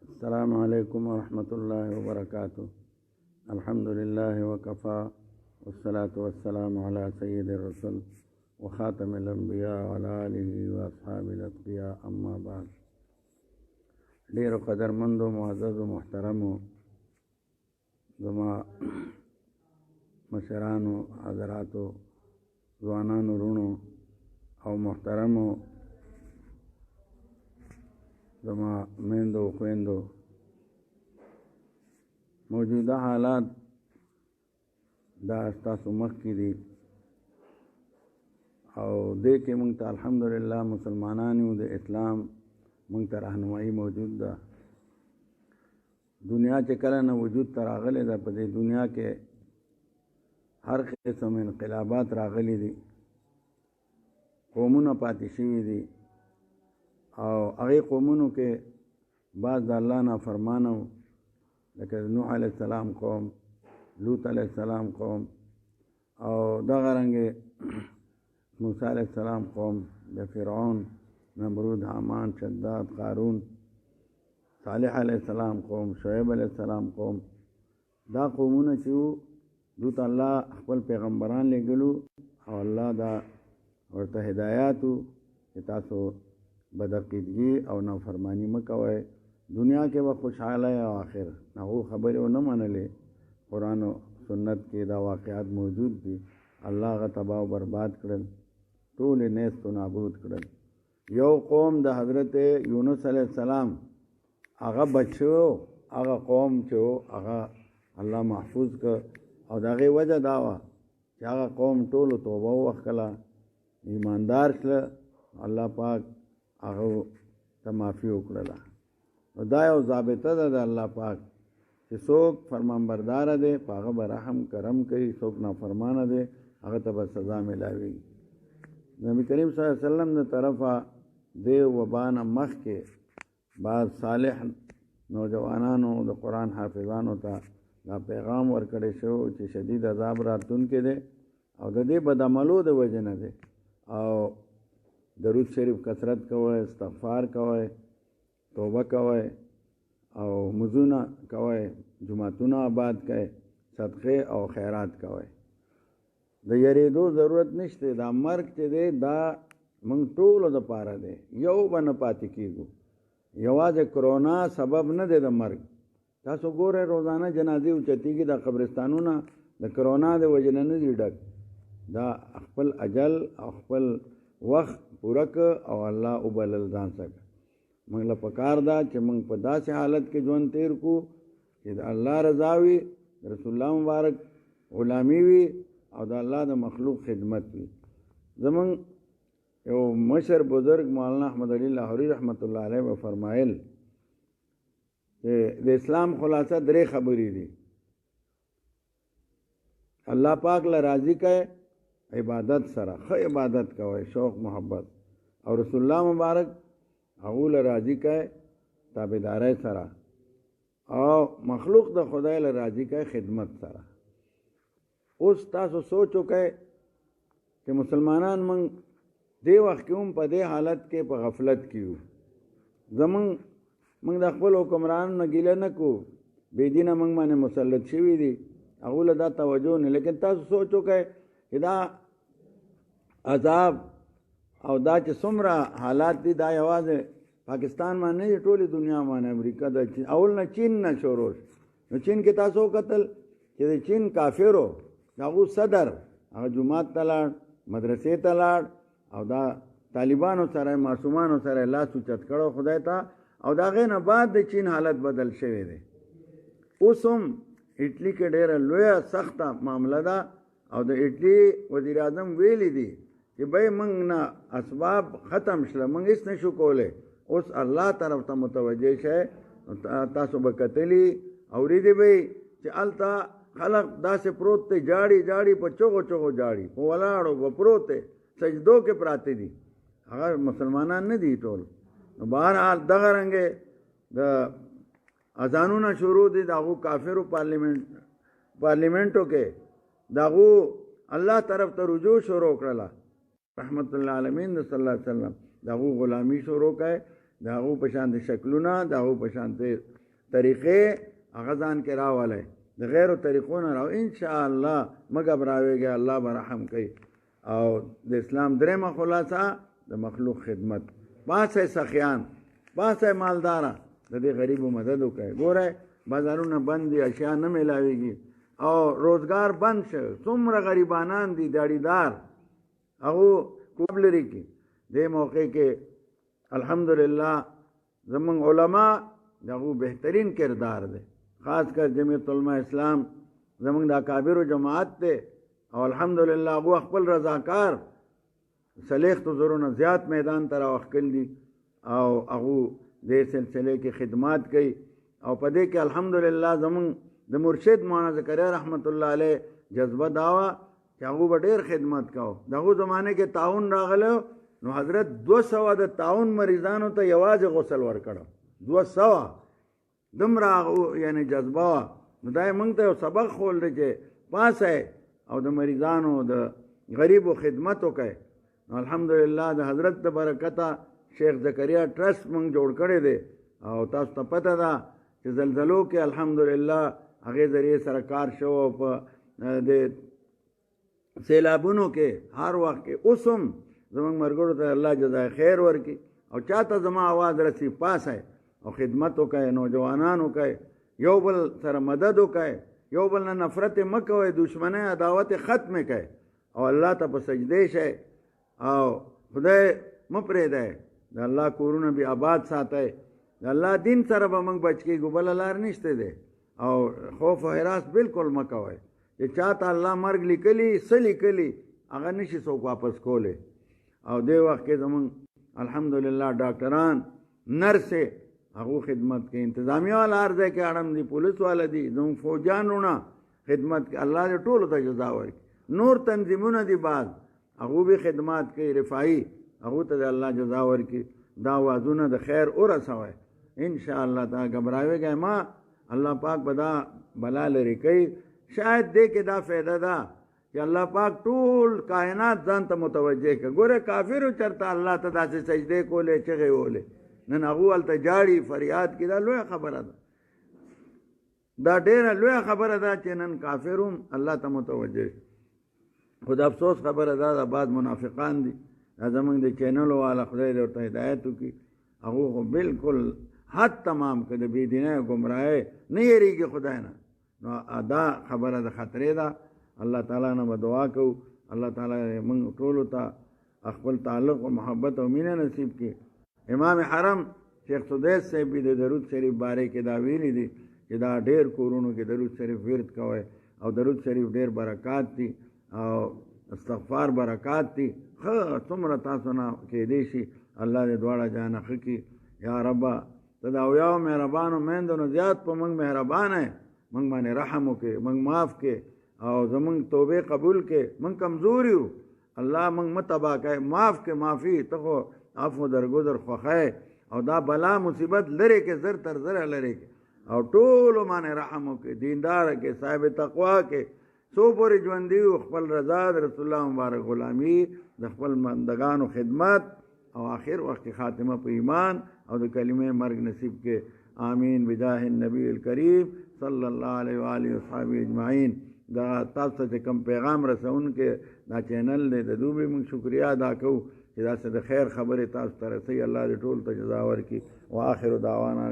अस्सलामु अलैकुम वरहमतुल्लाहि वबरकातुहू। अल्हम्दुलिल्लाहि वकफ़ा वस्सलातु वस्सलामु अला सय्यिदिर रसूल व ख़ातमिल अंबिया व अला आलिहि व अस्हाबिल अत्क़िया अम्मा बाद। ډېرو قدرمندو معززو محترمو زما مشرانو حضراتو ځوانانو رونو او محترمو زما میندو خویندو، موجوده حالات دا ستاسو مخکې دي او دې کې موږ ته الحمدلله مسلمانان یو، د اسلام موږ ته رهنمایي موجود ده. دنیا چې کله نه وجود ته راغلی ده، په دې دنیا کې هر قسم انقلابات راغلي دي، قومونه پاتې شوي دي او هغې قومونو کې بعض د الله نافرمانه وو، لکه نوح علیه السلام قوم، لوط علیه السلام قوم او دغه رنګې موسی علیه السلام قوم، د فرعون، نمرود، حامان، شداد، قارون، صالح علیه السلام قوم، شعیب علیه السلام قوم. دا قومونه چې وو دو ته الله خپل پیغمبران لېږلو او الله دا ورته هدایات وو چې تاسو بدعقیدګي او نافرمانی مه کوئ، دنیا کې به خوشحاله او آخر هغو خبرې ونه منلې. قرآن و سنت کې دا واقعات موجود دي. الله هغه تباه او برباد کړل، ټول یې نیست و نابود کړل. یو قوم د حضرت یونس علیه السلام هغه بچو، هغه قوم چې هغه الله محفوظ کړ او د هغې وجه دا وه چې هغه قوم ټولو توبه وکړله، ایماندار شله، الله پاک هغه ته معافي وکړله. نو دا یو ضابطه ده د الله پاک چې څوک فرمانبرداره دی په هغه به رحم کرم کوي، څوک نافرمانه دی هغه ته به سزا ملاوي. نبی کریم صلی الله علیه وسلم د طرفه دې وبا نه مخکې بعض صالح نوجوانانو د قرآن حافظانو ته دا پیغام ورکړی شو چې شدید عذاب راتلونکی دی او د دې بدعملو د وجې نه دی، او درود شریف کثرت کوئ، استغفار کوئ، توبه کوئ او مزونه کوئ، جماعتونه آباد کوئ، صدقې او خیرات کوئ. د یریدو ضرورت نشته. دا مرګ چې دی دا موږ ټولو دپاره دی، یو به نه پاتې کېږو. یوازې کرونا سبب نه دی د مرګ. تاسو ګورئ روزانه جنازې اوچتېږي، دا قبرستانونه د کرونا د وجې نه دي ډک. دا خپل اجل او خپل وخت پوره که او الله وبلل ځان څخه. موږ له پکار ده چې موږ په داسې حالت کې ژوند تیر کړو چې د الله رضا وي، د رسول الله مبارک غلامي وي او د الله د مخلوق خدمت وي. زمونږ یو مشر بزرگ مولانا احمد علی لاهوري رحمت الله علیه به فرمایل چې د اسلام خلاصه درې خبرې دي: الله پاک له راضي کوي عبادت سره، ښه عبادت کوئ، شوق محبت، او رسول الله مبارک هغو له راضي کوي تابعدارۍ سره، او مخلوق د خدای له راضي کوي خدمت سره. اوس تاسو سوچ وکئ چې مسلمانان موږ دې وخت کې هم په دې حالت کې په غفلت کې یو. موږ د خپل حکمرانو نه ګیله نه کوو، بې دینه موږ باندې مسلط شوي دي، هغو له دا توجه نه. لیکن تاسو سوچ وکئ چې دا عذاب او دا چې څومره حالات دي دا یوازې پاکستان باندې نه دي، ټولې دنیا باندې، امریکا د اول نه چین نه شروع. نو چین کې تاسو وکتل چې د چین کافرو هغو صدر هغه جومات ته لاړ، مدرسې ته لاړ او دا طالبانو سره معصومانو سره لاس اوچت کړو خدای ته، او د هغې نه بعد د چین حالت بدل شوی دی. اوس هم اټلي کې ډېره لویه سخته معامله ده او د اټلي وزیر اعظم ویلی دي چې بای موږ نه اسباب ختم شله، موږ هېڅ نه شو کولی، اوس الله طرف ته متوجه شئ. تاسو به کتلي اورېدې به چې هلته خلق داسې پروت دی، جاړي جاړي په چغو چغو جاړي، په ولاړو به پروت دی، سجدو کې پراته دي، هغه مسلمانان نه دي ټول. نو بهرحال دغه رنګې د اذانونه شروع دي د هغو کافرو پارلیمنټو کې، د هغو الله طرف ته رجوع شروع کړله. رحمت الله عالمین صلی الله علیه وسلم دغه غلامی شروع کړي دغه په شان د شکلونه دغه په شان د طریقې هغه ځان کې راولای د غیرو طریقونو راو ان شاء الله مګب راويږي الله برحم کوي او د اسلام درېمه خلاصه د مخلوق خدمت پاسه سخیان پاسه مالدارا د دې غریبو مدد وکړي ګوره بازارونه بند دي اشیاء نه ملاويږي او روزگار بند شو څومره غریبانان دي داړیدار هغه کوبلري کې د موقع کې الحمدلله زمون علما دغه بهترین کردار دی خاص کر جمعیت علماء اسلام زمون د اکابر جماعت ته او الحمدلله هغه خپل رضاکار صلیخ تو زرونه زیات میدان تر واخل دي او هغه د سلسله کې خدمات کوي او په دې کې الحمدلله زمون د مرشد مولانا زکریا رحمت الله علیه جذبه داوا چې هغه ډېر خدمت کاو دغه زمانه کې تعاون راغله نو حضرت 200 د تعاون مریضانو ته یوازې غسل ورکړو 200 دمرا یعنی جذبه نو دای مونږ ته سبق خول دی چې پاسه او د مریضانو د غریبو خدمت وکړي الحمدلله د حضرت د برکته شیخ زکریا ټرست مونږ جوړ کړی دی او تاسو ته پته ده چې زلزلو کې الحمدلله هغه ذریعہ سرکار شو په د سیلابونو کې هر وخت کې اوسم زمونږ مرګورو ته الله جزای خیر ورکړي او چاته زما आवाज رسی پاسه او خدمت وکړي نوجوانانو کوي یو بل سره مدد وکړي یو بل نه نفرت مکوي دشمنه عداوت ختم کړي او الله ته په سجده شي او خدای مپرې ده د الله کورونه به آباد ساتي د الله دین سره به موږ بچ کې ګبل لار نشته ده او خوف او هراس بالکل مکوي چې چاته الله مرګ لیکلی سلی کلی هغه نشي څوک واپس کوله او دی وخت کې زمون الحمدلله ډاکټران نرسه هغه خدمت کې انتظامیه ول ارزه کې اړم دي پولیس والا دي زمون فوجانونه خدمت کې الله دې ټولو ته جزا ورکړي نور تنظیمونه دي بعد هغه به خدمات کوي رفاهي هغه ته الله جزا ورکړي دا وازونه د خیر اور سوي ان شاء الله تا غبراويږي ما الله پاک بدا بلا لري کوي شاید دې کې دا فائدہ ده چې الله پاک ټول کائنات ځان ته متوجه کوي ګوره کافر چرته الله ته داسې سجده کولې چغې ولې نن هغه ولته جاړي فریاد کې دا لوی خبره ده دا ډېره لوی خبره ده چې نن کافروم الله ته متوجه خدا افسوس خبره ده بعد منافقان دي زمونږ د چینل والا خدای دې ورته هدایت وکړي هغه بالکل حد تمام کړي بی دینه گمراهي نه یریږي خدای نه نو ادا خبره د خطرې ده الله تعالی نه دعا کو الله تعالی موږ ټول ته خپل تعلق او محبت او مینه نصیب کړي امام حرم شیخ سدیس صاحب د درود شریف باره کې دا ویلي دي چې دا ډېر کورونو کې درود شریف ورد کوي او درود شریف ډېر برکات دي او استغفار برکات دي خو څومره تاسو نه کې دي شي الله دې دواړه جان خکې یا رب ته دا یو مهربانو مندونو زیات په موږ مهربان ہے موږ باندې رحم وکې موږ معاف کې او زمونږ توبه قبول کې موږ کمزور یو الله موږ متبا کوي معاف کې معافي ته خو عفو درگذر خوخه او دا بلا مصیبت لره کې زر تر زر لره کې او ټول باندې رحم وکې دیندار کې صاحب تقوا کې سو پورې ژوند دی خپل رضا رسول الله مبارک غلامی د خپل مندگانو خدمت او آخر وخت خاتمه په ایمان او د کلمه مرګ نصیب کې آمین بجاه النبی الکریم صلی الله علیه و آله وصحبه اجمعین دا تاسو ته کوم پیغام رسون کې دا چینل دې د دوی موږ شکریا ادا کوو چې دا څه د خیر خبره تاسو ته رسي الله دې ټول ته جزا ورکړي واخر دعوانا